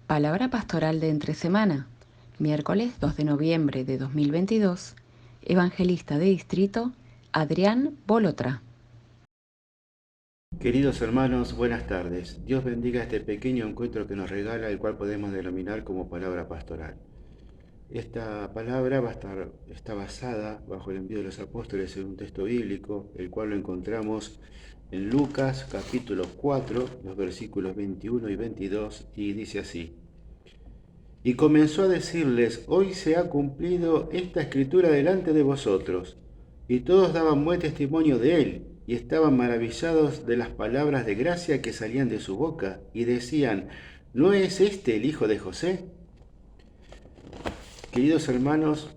Palabra pastoral de entre semana, miércoles 2 de noviembre de 2022, evangelista de distrito, Adrián Bolotra. Queridos hermanos, buenas tardes. Dios bendiga este pequeño encuentro que nos regala, el cual podemos denominar como palabra pastoral. Esta palabra está basada bajo el envío de los apóstoles en un texto bíblico, el cual lo encontramos en Lucas capítulo 4, los versículos 21 y 22, y dice así: Y comenzó a decirles: Hoy se ha cumplido esta escritura delante de vosotros. Y todos daban buen testimonio de él, y estaban maravillados de las palabras de gracia que salían de su boca, y decían: ¿No es este el hijo de José? Queridos hermanos,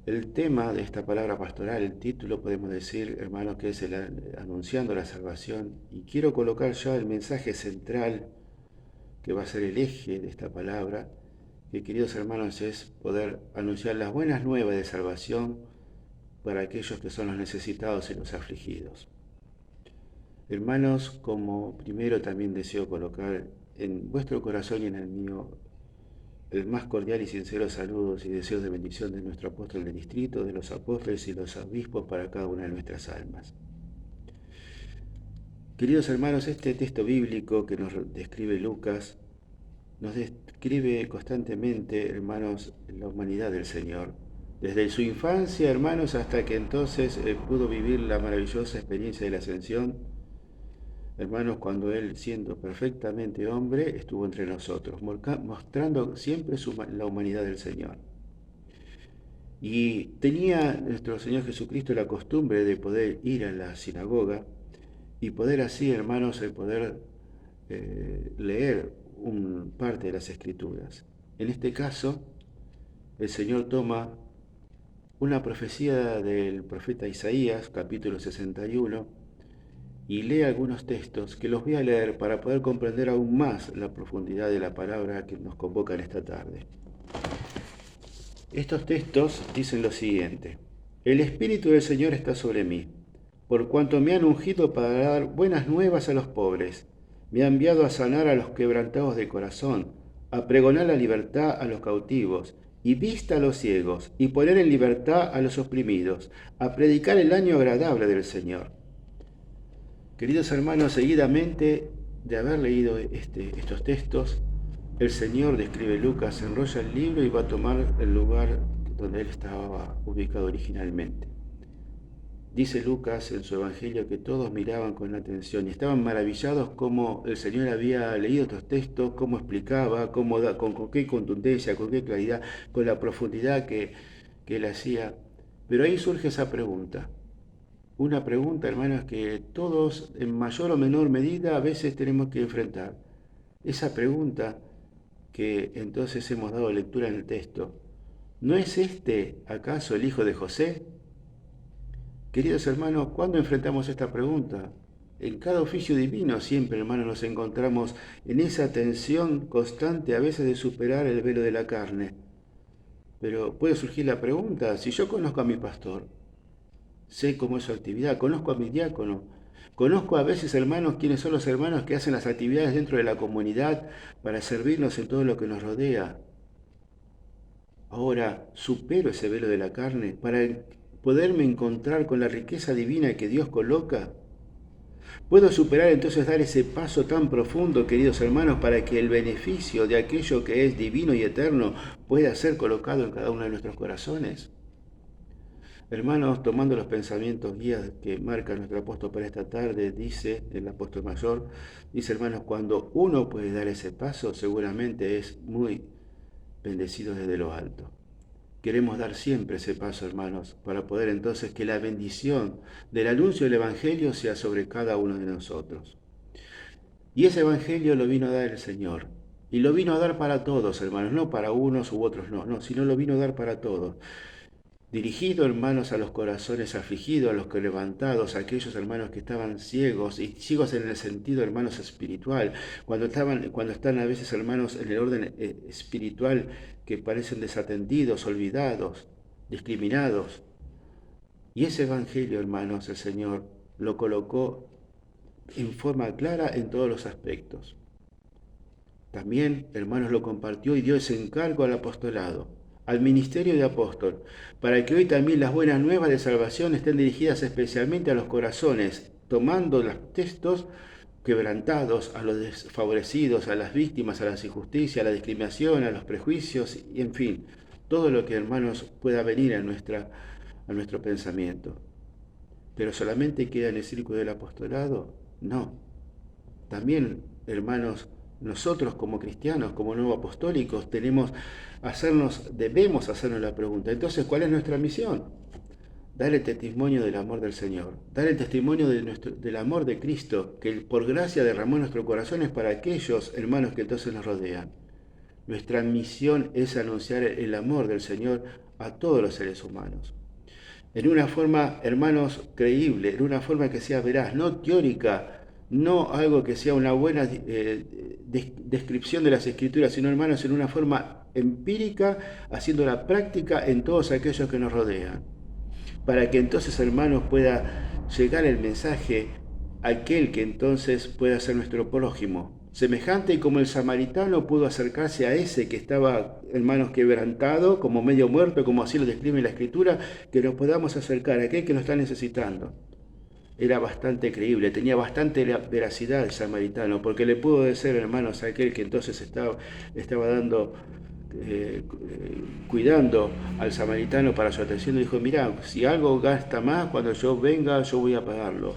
el tema de esta palabra pastoral, el título podemos decir, hermanos, que es anunciando la salvación, y quiero colocar ya el mensaje central que va a ser el eje de esta palabra, que, queridos hermanos, es poder anunciar las buenas nuevas de salvación para aquellos que son los necesitados y los afligidos. Hermanos, como primero también deseo colocar en vuestro corazón y en el mío el más cordial y sincero saludos y deseos de bendición de nuestro apóstol del distrito, de los apóstoles y los obispos para cada una de nuestras almas. Queridos hermanos, este texto bíblico que nos describe Lucas nos describe constantemente, hermanos, la humanidad del Señor. Desde su infancia, hermanos, hasta que entonces pudo vivir la maravillosa experiencia de la ascensión, hermanos, cuando Él, siendo perfectamente hombre, estuvo entre nosotros, mostrando siempre la humanidad del Señor. Y tenía nuestro Señor Jesucristo la costumbre de poder ir a la sinagoga y poder así, hermanos, el poder leer parte de las Escrituras. En este caso, el Señor toma una profecía del profeta Isaías, capítulo 61, y lee algunos textos que los voy a leer para poder comprender aún más la profundidad de la palabra que nos convoca en esta tarde. Estos textos dicen lo siguiente: El Espíritu del Señor está sobre mí, por cuanto me han ungido para dar buenas nuevas a los pobres, me ha enviado a sanar a los quebrantados de corazón, a pregonar la libertad a los cautivos, y vista a los ciegos, y poner en libertad a los oprimidos, a predicar el año agradable del Señor. Queridos hermanos, seguidamente de haber leído estos textos, el Señor, describe Lucas, enrolla el libro y va a tomar el lugar donde él estaba ubicado originalmente. Dice Lucas en su evangelio que todos miraban con atención y estaban maravillados cómo el Señor había leído estos textos, cómo explicaba, con qué contundencia, con qué claridad, con la profundidad que él hacía. Pero ahí surge esa pregunta. Una pregunta, hermanos, que todos en mayor o menor medida a veces tenemos que enfrentar. Esa pregunta que entonces hemos dado lectura en el texto: ¿no es este acaso el hijo de José? Queridos hermanos, ¿cuándo enfrentamos esta pregunta? En cada oficio divino siempre, hermanos, nos encontramos en esa tensión constante a veces de superar el velo de la carne. Pero puede surgir la pregunta: si yo conozco a mi pastor, sé cómo es su actividad, conozco a mi diácono, conozco a veces, hermanos, quiénes son los hermanos que hacen las actividades dentro de la comunidad para servirnos en todo lo que nos rodea. Ahora supero ese velo de la carne para poderme encontrar con la riqueza divina que Dios coloca. Puedo superar entonces, dar ese paso tan profundo, queridos hermanos, para que el beneficio de aquello que es divino y eterno pueda ser colocado en cada uno de nuestros corazones. Hermanos, tomando los pensamientos guías que marca nuestro apóstol para esta tarde, dice el apóstol mayor, dice, hermanos, cuando uno puede dar ese paso, seguramente es muy bendecido desde lo alto. Queremos dar siempre ese paso, hermanos, para poder entonces que la bendición del anuncio del Evangelio sea sobre cada uno de nosotros. Y ese Evangelio lo vino a dar el Señor. Y lo vino a dar para todos, hermanos, no para unos u otros, no, sino lo vino a dar para todos. Dirigido, hermanos, a los corazones afligidos, a los que levantados, a aquellos hermanos que estaban ciegos, y ciegos en el sentido, hermanos, espiritual, cuando están a veces, hermanos, en el orden espiritual, que parecen desatendidos, olvidados, discriminados. Y ese evangelio, hermanos, el Señor lo colocó en forma clara en todos los aspectos. También, hermanos, lo compartió y dio ese encargo al apostolado, al ministerio de apóstol, para que hoy también las buenas nuevas de salvación estén dirigidas especialmente a los corazones, tomando los textos quebrantados, a los desfavorecidos, a las víctimas, a las injusticias, a la discriminación, a los prejuicios, y en fin, todo lo que, hermanos, pueda venir a nuestro pensamiento. ¿Pero solamente queda en el círculo del apostolado? No. También, hermanos, nosotros como cristianos, como nuevos apostólicos, debemos hacernos la pregunta. Entonces, ¿cuál es nuestra misión? Dar el testimonio del amor del Señor, dar el testimonio del amor de Cristo, que por gracia derramó en nuestros corazones para aquellos hermanos que entonces nos rodean. Nuestra misión es anunciar el amor del Señor a todos los seres humanos. En una forma, hermanos, creíble, en una forma que sea veraz, no teórica, no algo que sea una buena descripción de las Escrituras, sino, hermanos, en una forma empírica, haciendo la práctica en todos aquellos que nos rodean. Para que entonces, hermanos, pueda llegar el mensaje a aquel que entonces pueda ser nuestro prójimo. Semejante como el samaritano pudo acercarse a ese que estaba, hermanos, quebrantado, como medio muerto, como así lo describe la Escritura, que nos podamos acercar a aquel que nos está necesitando. Era bastante creíble, tenía bastante veracidad el samaritano, porque le pudo decir, hermanos, a aquel que entonces estaba cuidando al samaritano para su atención, le dijo: mirá, si algo gasta más, cuando yo venga, yo voy a pagarlo.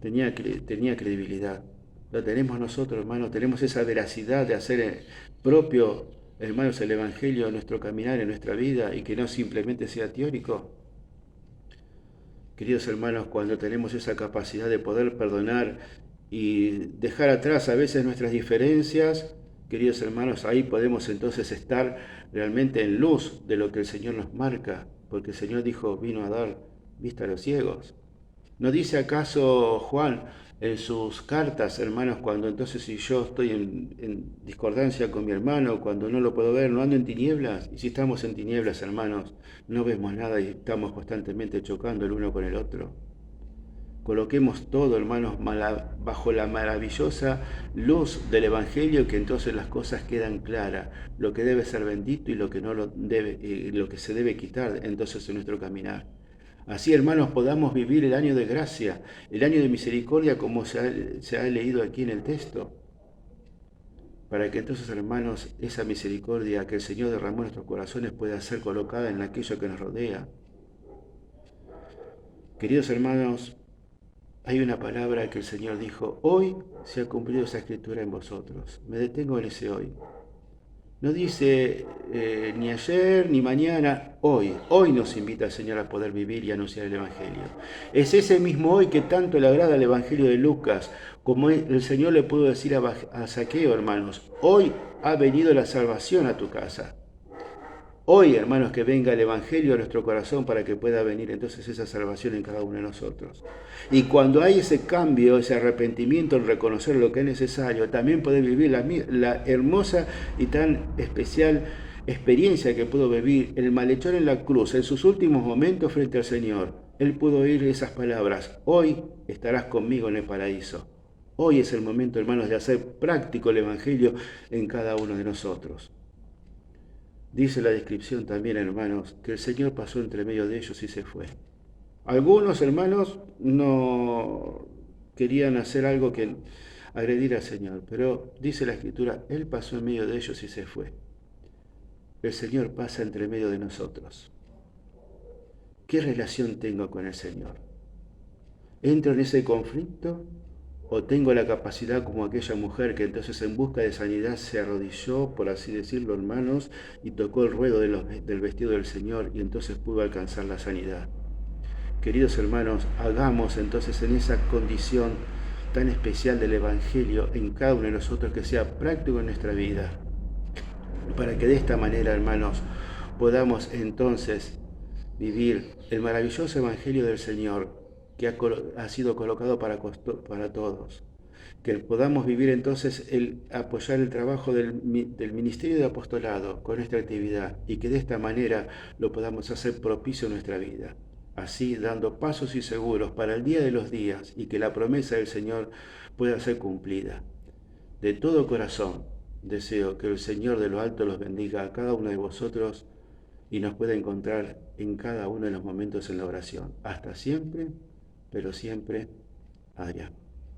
Tenía credibilidad. Lo tenemos nosotros, hermanos, tenemos esa veracidad de hacer propio, hermanos, el Evangelio en nuestro caminar, en nuestra vida, y que no simplemente sea teórico. Queridos hermanos, cuando tenemos esa capacidad de poder perdonar y dejar atrás a veces nuestras diferencias, queridos hermanos, ahí podemos entonces estar realmente en luz de lo que el Señor nos marca, porque el Señor dijo, vino a dar vista a los ciegos. ¿No dice acaso Juan en sus cartas, hermanos, cuando entonces si yo estoy en discordancia con mi hermano, cuando no lo puedo ver, no ando en tinieblas? Y si estamos en tinieblas, hermanos, no vemos nada y estamos constantemente chocando el uno con el otro. Coloquemos todo, hermanos, bajo la maravillosa luz del Evangelio, que entonces las cosas quedan claras, lo que debe ser bendito y lo que no lo debe, lo que se debe quitar entonces en nuestro caminar. Así, hermanos, podamos vivir el año de gracia, el año de misericordia, como se ha leído aquí en el texto. Para que entonces, hermanos, esa misericordia que el Señor derramó en nuestros corazones pueda ser colocada en aquello que nos rodea. Queridos hermanos, hay una palabra que el Señor dijo: hoy se ha cumplido esa escritura en vosotros. Me detengo en ese hoy. No dice ni ayer ni mañana, hoy. Hoy nos invita el Señor a poder vivir y anunciar el Evangelio. Es ese mismo hoy que tanto le agrada al Evangelio de Lucas, como el Señor le pudo decir a Zaqueo, hermanos: hoy ha venido la salvación a tu casa. Hoy, hermanos, que venga el Evangelio a nuestro corazón para que pueda venir entonces esa salvación en cada uno de nosotros. Y cuando hay ese cambio, ese arrepentimiento, en reconocer lo que es necesario, también poder vivir la hermosa y tan especial experiencia que pudo vivir el malhechor en la cruz, en sus últimos momentos frente al Señor. Él pudo oír esas palabras: hoy estarás conmigo en el paraíso. Hoy es el momento, hermanos, de hacer práctico el Evangelio en cada uno de nosotros. Dice la descripción también, hermanos, que el Señor pasó entre medio de ellos y se fue. Algunos, hermanos, no querían hacer algo que agredir al Señor, pero dice la Escritura, Él pasó en medio de ellos y se fue. El Señor pasa entre medio de nosotros. ¿Qué relación tengo con el Señor? ¿Entro en ese conflicto? ¿O tengo la capacidad como aquella mujer que entonces en busca de sanidad se arrodilló, por así decirlo, hermanos, y tocó el ruedo del vestido del Señor y entonces pudo alcanzar la sanidad? Queridos hermanos, hagamos entonces en esa condición tan especial del Evangelio en cada uno de nosotros que sea práctico en nuestra vida, para que de esta manera, hermanos, podamos entonces vivir el maravilloso Evangelio del Señor que ha sido colocado para todos. Que podamos vivir entonces apoyar el trabajo del ministerio de apostolado con nuestra actividad y que de esta manera lo podamos hacer propicio en nuestra vida. Así, dando pasos y seguros para el día de los días y que la promesa del Señor pueda ser cumplida. De todo corazón deseo que el Señor de lo alto los bendiga a cada uno de vosotros y nos pueda encontrar en cada uno de los momentos en la oración. Hasta siempre, pero siempre, Adrián.